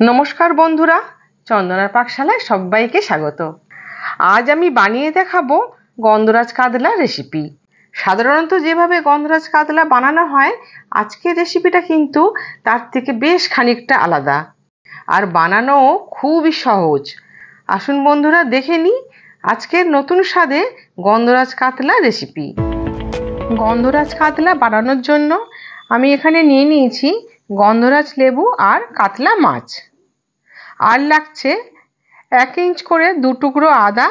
নমস্কার বন্ধুরা, চন্দনার পাকশালায় সবাইকে স্বাগত। আজ আমি বানিয়ে দেখাবো গন্ধরাজ কাতলা রেসিপি। সাধারণত যেভাবে গন্ধরাজ কাতলা বানানো হয়, আজকের রেসিপিটা কিন্তু তার থেকে বেশ খানিকটা আলাদা, আর বানানোও খুবই সহজ। আসুন বন্ধুরা, দেখে নিই আজকের নতুন স্বাদে গন্ধরাজ কাতলা রেসিপি। গন্ধরাজ কাতলা বানানোর জন্য আমি এখানে নিয়ে নিয়েছি গন্ধরাজ লেবু আর কাতলা মাছ, আর লাগছে 1 ইঞ্চ করে 2 টুকরো আদা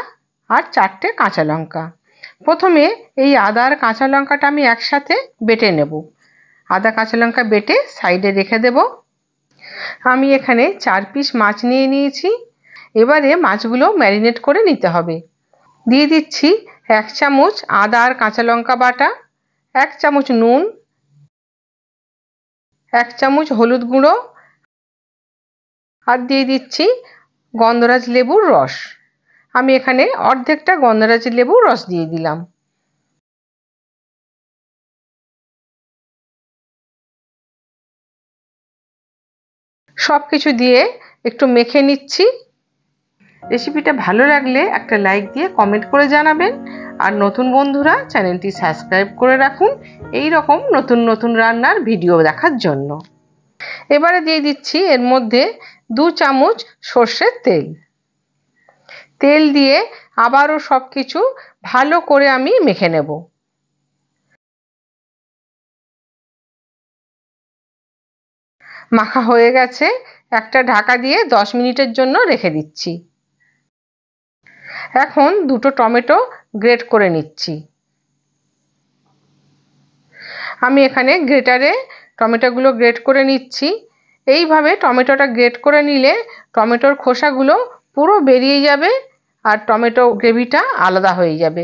আর 4টে কাঁচা লঙ্কা। প্রথমে এই আদা আর কাঁচা লঙ্কাটা আমি একসাথে বেটে নেব। আদা কাঁচা লঙ্কা বেটে সাইডে রেখে দেব। আমি এখানে 4 পিস মাছ নিয়ে নিয়েছি। এবারে মাছগুলো ম্যারিনেট করে নিতে হবে। দিয়ে দিচ্ছি 1 চামচ আদা আর কাঁচা লঙ্কা বাটা, 1 চামচ নুন, 1 চামচ হলুদ গুঁড়ো, আর দিয়ে দিচ্ছি গন্ধরাজ লেবুর রস। আমি এখানে অর্ধেকটা গন্ধরাজ লেবুর রস দিয়ে দিলাম। সব কিছু দিয়ে একটু মেখে নিচ্ছি। রেসিপিটা ভালো লাগলে একটা লাইক দিয়ে কমেন্ট করে জানাবেন, আর নতুন বন্ধুরা চ্যানেলটি সাবস্ক্রাইব করে রাখুন এই রকম নতুন নতুন রান্নার ভিডিও দেখার জন্য। এবারে দিয়ে দিচ্ছি এর মধ্যে 2 চামচ সর্ষের তেল। তেল দিয়ে আবারও সব কিছু ভালো করে আমি মেখে নেব। মাখা হয়ে গেছে, একটা ঢাকা দিয়ে 10 মিনিটের জন্য রেখে দিচ্ছি। এখন 2টো টমেটো গ্রেট করে নিচ্ছি। আমি এখানে গ্রেটারে টমেটোগুলো গ্রেট করে নিচ্ছি। এইভাবে টমেটোটা গ্রেট করে নিলে টমেটোর খোসাগুলো পুরো বেরিয়ে যাবে, আর টমেটো গ্রেভিটা আলাদা হয়ে যাবে।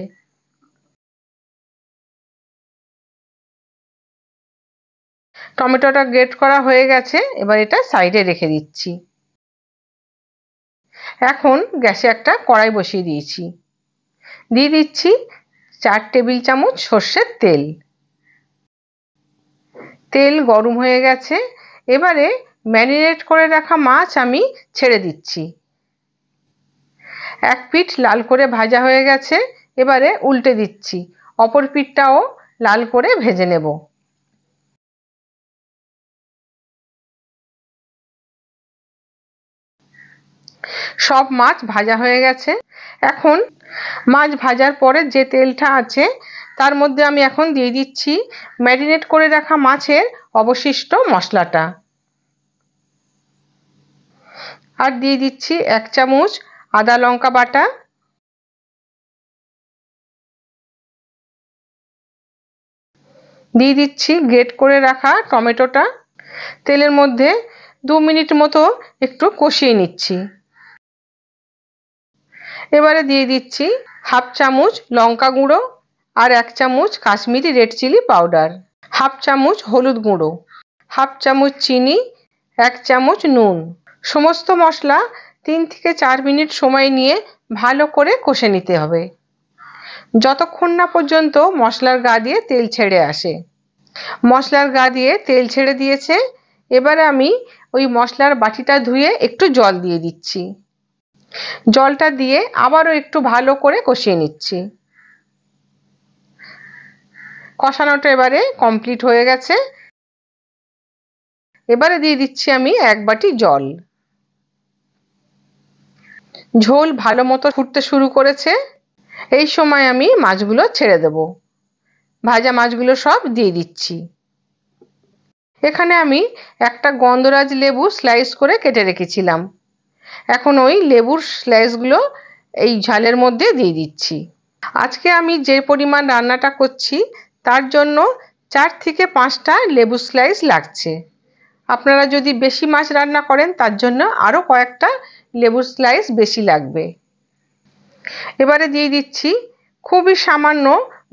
টমেটোটা গ্রেট করা হয়ে গেছে, এবার এটা সাইডে রেখে দিচ্ছি। এখন গ্যাসে একটা কড়াই বসিয়ে দিয়েছি। দিয়ে দিচ্ছি 4 টেবিল চামচ সর্ষের তেল। তেল গরম হয়ে গেছে, এবারে ম্যারিনেট করে রাখা মাছ আমি ছেড়ে দিচ্ছি। 1 পিঠ লাল করে ভাজা হয়ে গেছে, এবারে উল্টে দিচ্ছি। অপর পিঠটাও লাল করে ভেজে নেব। সব মাছ ভাজা হয়ে গেছে। এখন মাছ ভাজার পরে যে তেলটা আছে তার মধ্যে আমি এখন দিয়ে দিচ্ছি ম্যারিনেট করে রাখা মাছের অবশিষ্ট মশলাটা, আর দিয়ে দিচ্ছি 1 চামচ আদা লঙ্কা বাটা, দিয়ে দিচ্ছি গ্রেট করে রাখা টমেটোটা। তেলের মধ্যে 2 মিনিট মতো একটু কষিয়ে নিচ্ছি। এবারে দিয়ে দিচ্ছি 1/2 চামচ লঙ্কা গুঁড়ো, আর 1 চামচ কাশ্মীরি রেড চিলি পাউডার, 1/2 চামচ হলুদ গুঁড়ো, 1/2 চামচ চিনি, 1 চামচ নুন। সমস্ত মশলা 3 থেকে 4 মিনিট সময় নিয়ে ভালো করে কষে নিতে হবে, যতক্ষণ না পর্যন্ত মশলার গা দিয়ে তেল ছেড়ে আসে। মশলার গা দিয়ে তেল ছেড়ে দিয়েছে, এবারে আমি ওই মশলার বাটিটা ধুয়ে একটু জল দিয়ে দিচ্ছি। জলটা দিয়ে আবারও একটু ভালো করে কষিয়ে নিচ্ছি। কষানোটা এবারে কমপ্লিট হয়ে গেছে। এবারে দিয়ে দিচ্ছি আমি 1 বাটি জল। ঝোল ভালো মতো ফুটতে শুরু করেছে। এই সময় আমি মাছগুলো ছেড়ে দেব। ভাজা মাছগুলো সব দিয়ে দিচ্ছি। এখানে আমি একটা গন্ধরাজ লেবু স্লাইস করে কেটে রেখেছিলাম। এখন ওই লেবুর স্লাইসগুলো এই ঝালের মধ্যে দিয়ে দিচ্ছি। আজকে আমি যে পরিমাণ রান্নাটা করছি তার জন্য 4 থেকে 5টা লেবু স্লাইস লাগছে। আপনারা যদি বেশি মাছ রান্না করেন তার জন্য আরও কয়েকটা লেবুর স্লাইস বেশি লাগবে। এবারে দিয়ে দিচ্ছি খুবই সামান্য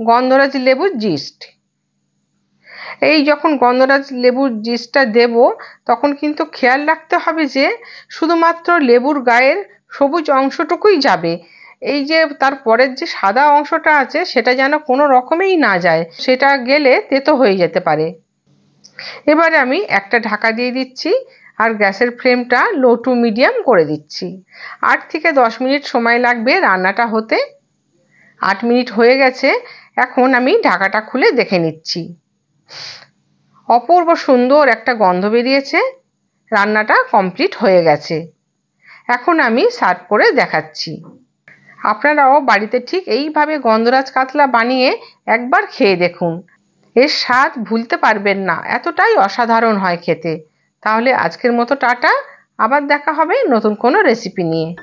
গন্ধরাজ লেবুর জিস্ট। এই যখন গন্ধরাজ লেবুর জিস্টটা দেব তখন কিন্তু খেয়াল রাখতে হবে যে শুধুমাত্র লেবুর গায়ের সবুজ অংশটুকুই যাবে। এই যে তার পরের যে সাদা অংশটা আছে সেটা যেন কোনো রকমেই না যায়, সেটা গেলে তেতো হয়ে যেতে পারে। এবারে আমি একটা ঢাকা দিয়ে দিচ্ছি, আর গ্যাসের ফ্লেমটা লো টু মিডিয়াম করে দিচ্ছি। 8 থেকে 10 মিনিট সময় লাগবে রান্নাটা হতে। 8 মিনিট হয়ে গেছে। এখন আমি ঢাকাটা খুলে দেখে নিচ্ছি। অপূর্ব সুন্দর একটা গন্ধ বেরিয়েছে। রান্নাটা কমপ্লিট হয়ে গেছে। এখন আমি সার্ভ করে দেখাচ্ছি। আপনারাও বাড়িতে ঠিক এইভাবে গন্ধরাজ কাতলা বানিয়ে একবার খেয়ে দেখুন। এর স্বাদ ভুলতে পারবেন না, এতটাই অসাধারণ হয় খেতে। তাহলে আজকের মতো টাটা, আবার দেখা হবে নতুন কোনো রেসিপি নিয়ে।